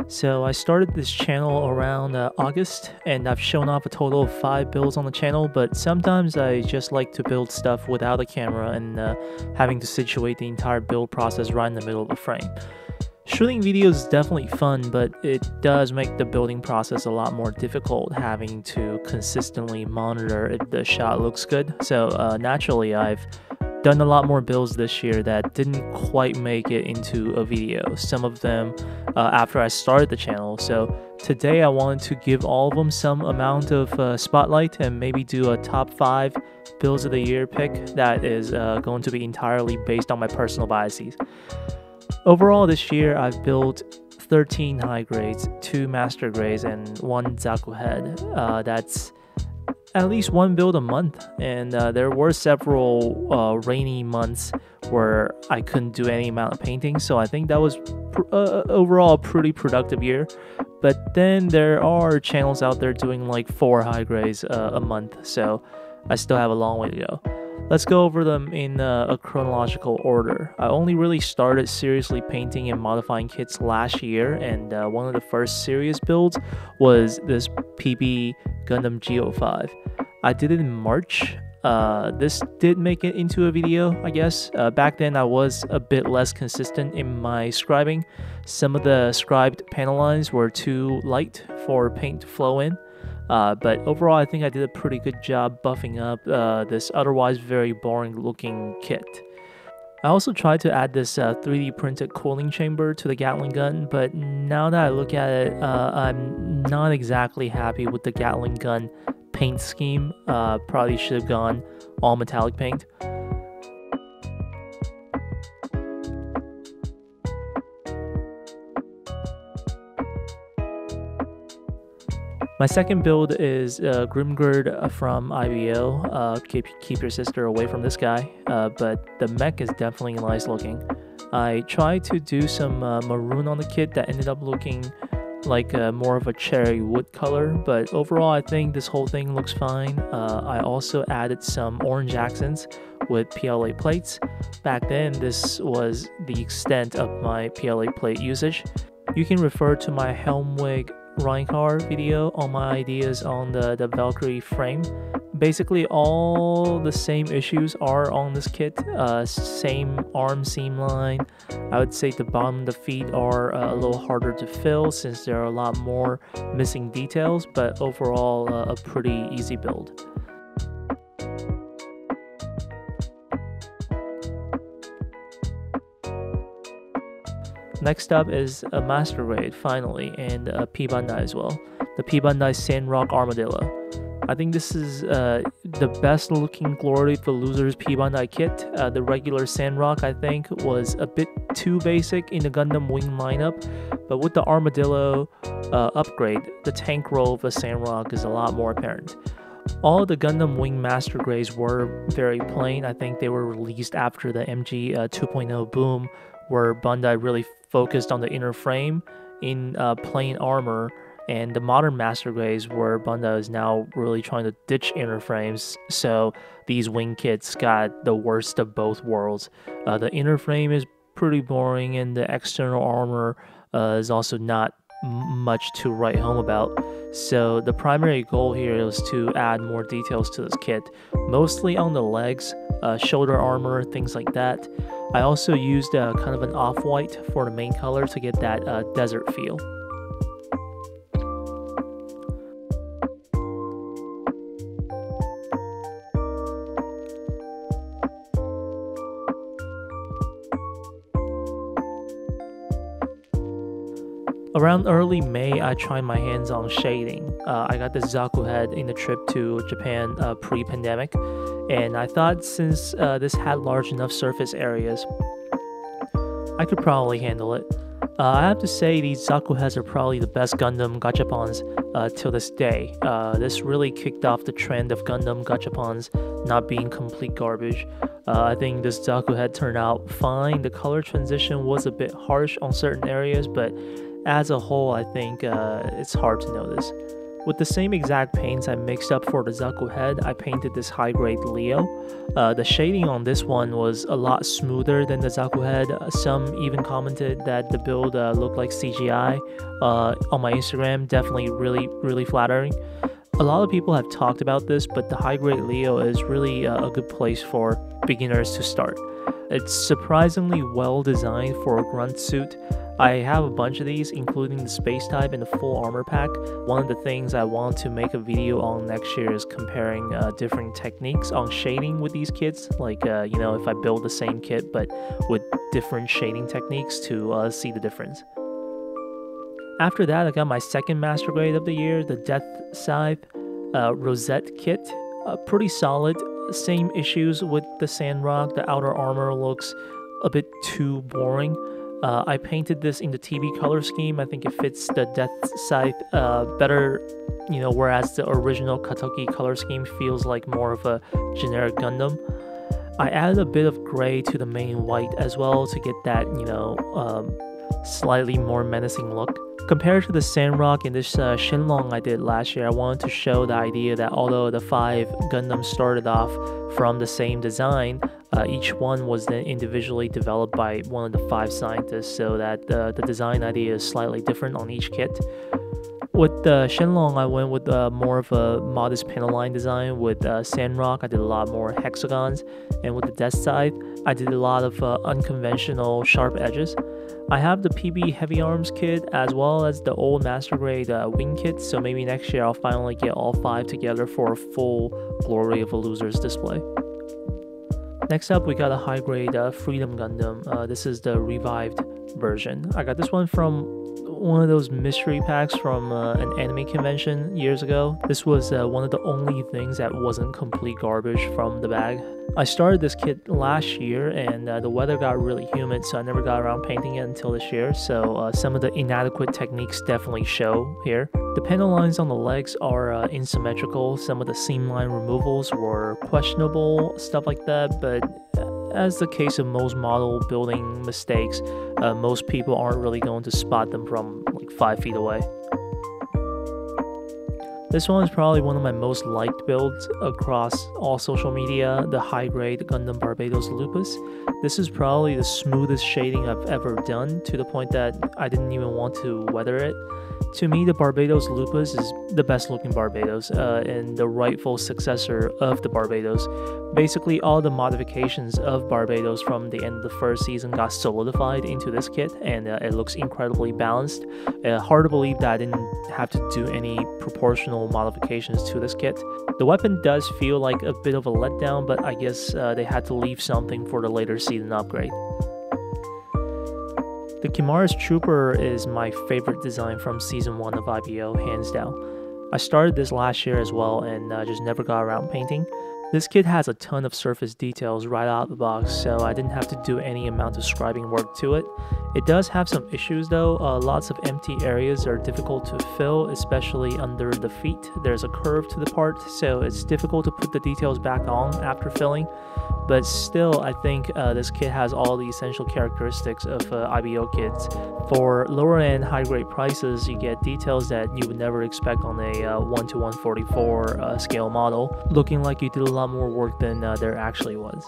So I started this channel around August, and I've shown off a total of 5 builds on the channel, but sometimes I just like to build stuff without a camera and having to situate the entire build process right in the middle of the frame. Shooting videos is definitely fun, but it does make the building process a lot more difficult, having to consistently monitor if the shot looks good. So naturally, I've done a lot more builds this year that didn't quite make it into a video, some of them after I started the channel. So today I wanted to give all of them some amount of spotlight and maybe do a top 5 builds of the year pick that is going to be entirely based on my personal biases. Overall this year I've built 13 high grades, 2 master grades, and 1 Zaku head. That's at least 1 build a month, and there were several rainy months where I couldn't do any amount of painting, so I think that was overall a pretty productive year. But then there are channels out there doing like 4 high grades a month, so I still have a long way to go. Let's go over them in a chronological order. I only really started seriously painting and modifying kits last year, and one of the first serious builds was this PB Gundam G05. I did it in March. This did make it into a video, I guess. Back then I was a bit less consistent in my scribing. Some of the scribed panel lines were too light for paint to flow in. But overall, I think I did a pretty good job buffing up this otherwise very boring looking kit. I also tried to add this 3D printed cooling chamber to the Gatling gun, but now that I look at it, I'm not exactly happy with the Gatling gun paint scheme. Probably should have gone all metallic paint. My second build is Grimgird from IBO. Keep your sister away from this guy, but the mech is definitely nice looking. I tried to do some maroon on the kit that ended up looking like more of a cherry wood color, but overall I think this whole thing looks fine. I also added some orange accents with PLA plates. Back then this was the extent of my PLA plate usage. You can refer to my Helmwig Reincar video on my ideas on the Valkyrie frame. Basically all the same issues are on this kit. Same arm seam line. I would say the bottom of the feet are a little harder to fill since there are a lot more missing details, but overall a pretty easy build. Next up is a Master Grade, finally, and a P Bandai as well. The P Bandai Sandrock Armadillo. I think this is the best looking Glory for Losers P Bandai kit. The regular Sandrock, I think, was a bit too basic in the Gundam Wing lineup, but with the Armadillo upgrade, the tank role of the Sandrock is a lot more apparent. All the Gundam Wing Master Grades were very plain. I think they were released after the MG 2.0 boom, where Bandai really focused on the inner frame in plain armor, and the modern Master Grades where Bandai is now really trying to ditch inner frames, so these wing kits got the worst of both worlds. The inner frame is pretty boring, and the external armor is also not much to write home about. So the primary goal here is to add more details to this kit, mostly on the legs, shoulder armor, things like that. I also used kind of an off-white for the main color to get that desert feel. Around early May, I tried my hands on shading. I got the Zaku head in the trip to Japan pre-pandemic, and I thought since this had large enough surface areas, I could probably handle it. I have to say these Zaku heads are probably the best Gundam gachapons till this day. This really kicked off the trend of Gundam gachapons not being complete garbage. I think this Zaku head turned out fine. The color transition was a bit harsh on certain areas, but as a whole, I think it's hard to notice. With the same exact paints I mixed up for the Zaku head, I painted this high-grade Leo. The shading on this one was a lot smoother than the Zaku head. Some even commented that the build looked like CGI on my Instagram. Definitely really flattering. A lot of people have talked about this, but the high-grade Leo is really a good place for beginners to start. It's surprisingly well designed for a grunt suit. I have a bunch of these, including the space type and the full armor pack. One of the things I want to make a video on next year is comparing different techniques on shading with these kits. Like, you know, if I build the same kit but with different shading techniques to see the difference. After that, I got my second master grade of the year, the Death Scythe Rosette kit. Pretty solid. Same issues with the Sandrock. The outer armor looks a bit too boring. I painted this in the TB color scheme. I think it fits the Death Scythe better, you know, whereas the original Katoki color scheme feels like more of a generic Gundam. I added a bit of gray to the main white as well to get that, you know, slightly more menacing look. Compared to the Sandrock in this Shenlong I did last year, I wanted to show the idea that although the 5 Gundams started off from the same design, each one was then individually developed by one of the 5 scientists, so that the design idea is slightly different on each kit. With the Shenlong, I went with more of a modest panel line design. With Sandrock, I did a lot more hexagons, and with the Death Scythe, I did a lot of unconventional sharp edges. I have the PB Heavy Arms kit as well as the old Master Grade wing kit, so maybe next year I'll finally get all 5 together for a full Glory of a Losers display. Next up, we got a high-grade Freedom Gundam. This is the revived version. I got this one from one of those mystery packs from an anime convention years ago. This was one of the only things that wasn't complete garbage from the bag. I started this kit last year, and the weather got really humid, so I never got around painting it until this year, so some of the inadequate techniques definitely show here. The panel lines on the legs are asymmetrical. Some of the seam line removals were questionable, stuff like that, but as the case of most model building mistakes, most people aren't really going to spot them from like 5 feet away. This one is probably one of my most liked builds across all social media, the high-grade Gundam Barbatos Lupus. This is probably the smoothest shading I've ever done, to the point that I didn't even want to weather it. To me, the Barbatos Lupus is the best looking Barbatos and the rightful successor of the Barbatos. Basically, all the modifications of Barbatos from the end of the first season got solidified into this kit, and it looks incredibly balanced. Hard to believe that I didn't have to do any proportional modifications to this kit. The weapon does feel like a bit of a letdown, but I guess they had to leave something for the later season upgrade. The Kimura's Trooper is my favorite design from Season 1 of IBO, hands down. I started this last year as well and just never got around painting. This kit has a ton of surface details right out of the box, so I didn't have to do any amount of scribing work to it. It does have some issues though. Lots of empty areas are difficult to fill, especially under the feet. There's a curve to the part, so it's difficult to put the details back on after filling. But still, I think this kit has all the essential characteristics of IBO kits. For lower end high grade prices, you get details that you would never expect on a 1:144 scale model, looking like you did a lot more work than there actually was.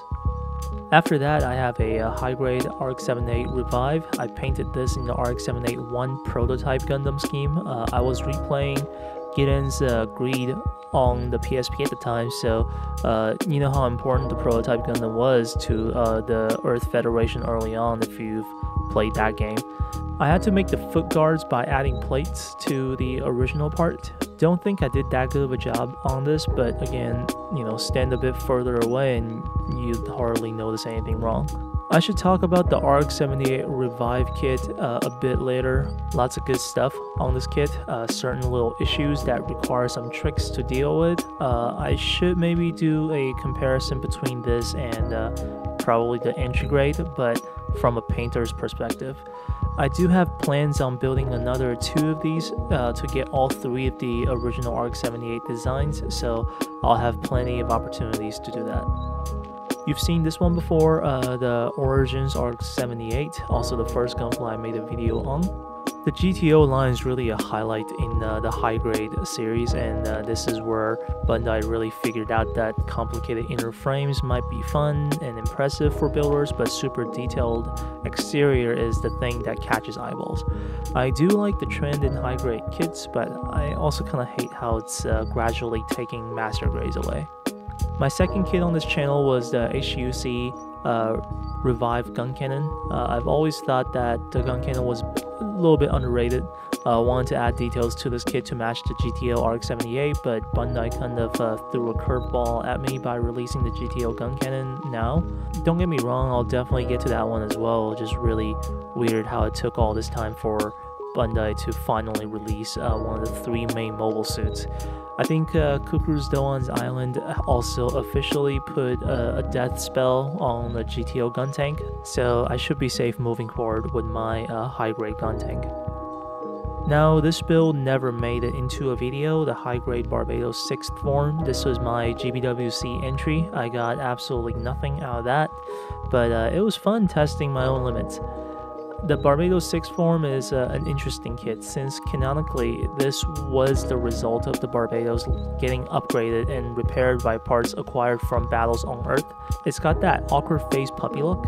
After that, I have a high-grade RX-78 Revive. I painted this in the RX-78 1 prototype Gundam scheme. I was replaying Giden's Greed on the PSP at the time, so you know how important the prototype Gundam was to the Earth Federation early on if you've played that game. I had to make the foot guards by adding plates to the original part. Don't think I did that good of a job on this, but again, you know, stand a bit further away and you'd hardly notice anything wrong. I should talk about the RX-78 Revive kit a bit later. Lots of good stuff on this kit, certain little issues that require some tricks to deal with. I should maybe do a comparison between this and probably the entry grade, but from a painter's perspective. I do have plans on building another 2 of these to get all 3 of the original RX-78 designs, so I'll have plenty of opportunities to do that. You've seen this one before, the Origins RX-78, also the first Gunfly I made a video on. The GTO line is really a highlight in the high grade series, and this is where Bandai really figured out that complicated inner frames might be fun and impressive for builders, but super detailed exterior is the thing that catches eyeballs. I do like the trend in high grade kits, but I also kind of hate how it's gradually taking master grades away. My second kit on this channel was the HUC Revive gun cannon. I've always thought that the gun cannon was a little bit underrated. Wanted to add details to this kit to match the GTO RX-78, but Bandai kind of threw a curveball at me by releasing the GTO gun cannon now. Don't get me wrong, I'll definitely get to that one as well. Just really weird how it took all this time for Bandai to finally release one of the 3 main mobile suits. I think Kukuru's Doan's Island also officially put a death spell on the GTO gun tank, so I should be safe moving forward with my high-grade gun tank. Now, this build never made it into a video, the high-grade Barbados 6th form. This was my GBWC entry. I got absolutely nothing out of that, but it was fun testing my own limits. The Barbados 6th form is an interesting kit, since canonically this was the result of the Barbados getting upgraded and repaired by parts acquired from battles on Earth. It's got that awkward face puppy look.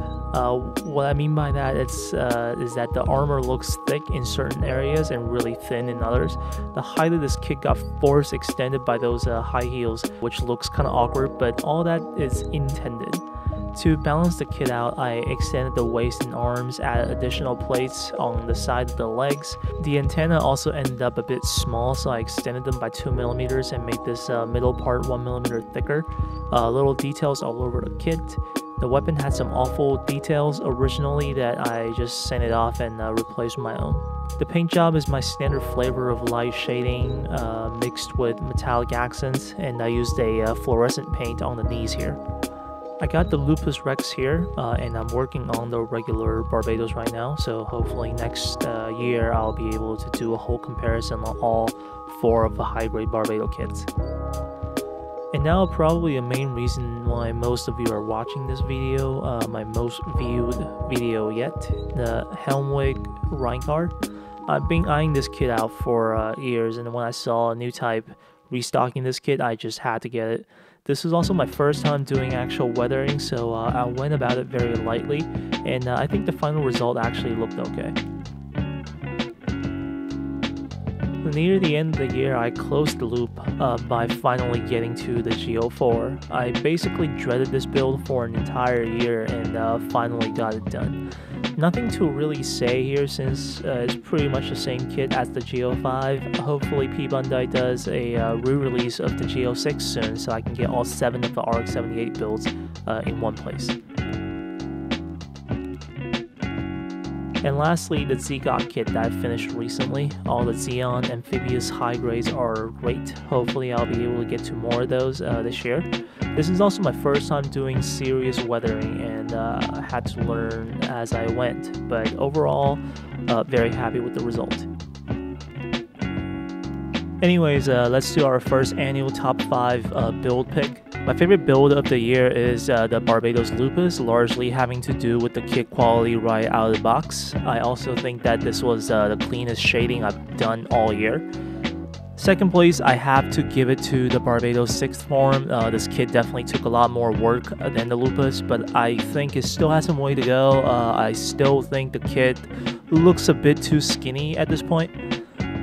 What I mean by that is that the armor looks thick in certain areas and really thin in others. The height of this kit got force extended by those high heels, which looks kind of awkward, but all that is intended. To balance the kit out, I extended the waist and arms, added additional plates on the side of the legs. The antenna also ended up a bit small, so I extended them by 2mm and made this middle part 1mm thicker. Little details all over the kit. The weapon had some awful details originally that I just sent it off and replaced with my own. The paint job is my standard flavor of light shading mixed with metallic accents, and I used a fluorescent paint on the knees here. I got the Lupus Rex here, and I'm working on the regular Barbados right now, so hopefully next year I'll be able to do a whole comparison on all 4 of the high-grade Barbados kits. And now probably a main reason why most of you are watching this video, my most viewed video yet, the Helmwig Reinhardt. I've been eyeing this kit out for years, and when I saw a new type restocking this kit, I just had to get it. This is also my first time doing actual weathering, so I went about it very lightly, and I think the final result actually looked okay. Near the end of the year, I closed the loop by finally getting to the GO4. I basically dreaded this build for an entire year and finally got it done. Nothing to really say here since it's pretty much the same kit as the GO5. Hopefully P Bandai does a re-release of the GO6 soon so I can get all 7 of the RX-78 builds in one place. And lastly, the Zigok kit that I finished recently. All the Xeon Amphibious high grades are great. Hopefully I'll be able to get to more of those this year. This is also my first time doing serious weathering, and I had to learn as I went, but overall, very happy with the result. Anyways, let's do our first annual top 5 build pick. My favorite build of the year is the Barbados Lupus, largely having to do with the kit quality right out of the box. I also think that this was the cleanest shading I've done all year. Second place, I have to give it to the Barbados 6th form. This kit definitely took a lot more work than the Lupus, but I think it still has some way to go. I still think the kit looks a bit too skinny at this point.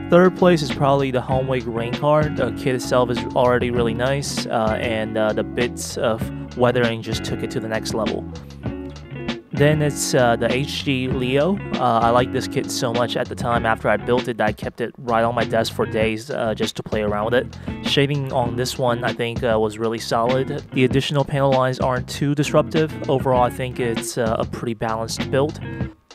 Third place is probably the Helmwig Reinhardt. The kit itself is already really nice, and the bits of weathering just took it to the next level. Then it's the HG Leo. I like this kit so much at the time after I built it that I kept it right on my desk for days just to play around with it. Shading on this one I think was really solid. The additional panel lines aren't too disruptive. Overall I think it's a pretty balanced build.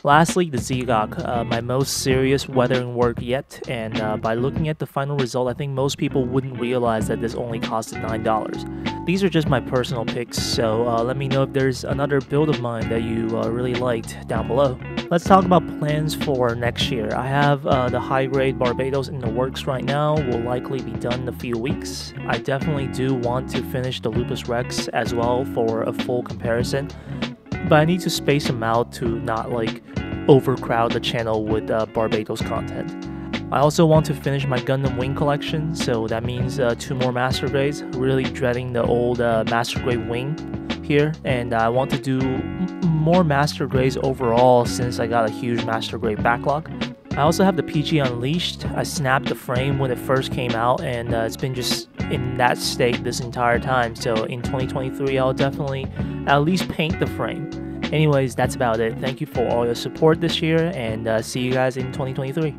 Lastly, the Zigok, my most serious weathering work yet, and by looking at the final result, I think most people wouldn't realize that this only costed $9. These are just my personal picks, so let me know if there's another build of mine that you really liked down below. Let's talk about plans for next year. I have the high-grade Barbados in the works right now, will likely be done in a few weeks. I definitely do want to finish the Lupus Rex as well for a full comparison. But I need to space them out to not like overcrowd the channel with Barbados content. I also want to finish my Gundam Wing collection, so that means 2 more Master Grades. Really dreading the old Master Grade Wing here, and I want to do more Master Grades overall since I got a huge Master Grade backlog. I also have the PG Unleashed. I snapped the frame when it first came out, and it's been just in that state this entire time. So in 2023, I'll definitely at least paint the frame. Anyways, that's about it. Thank you for all your support this year, and see you guys in 2023.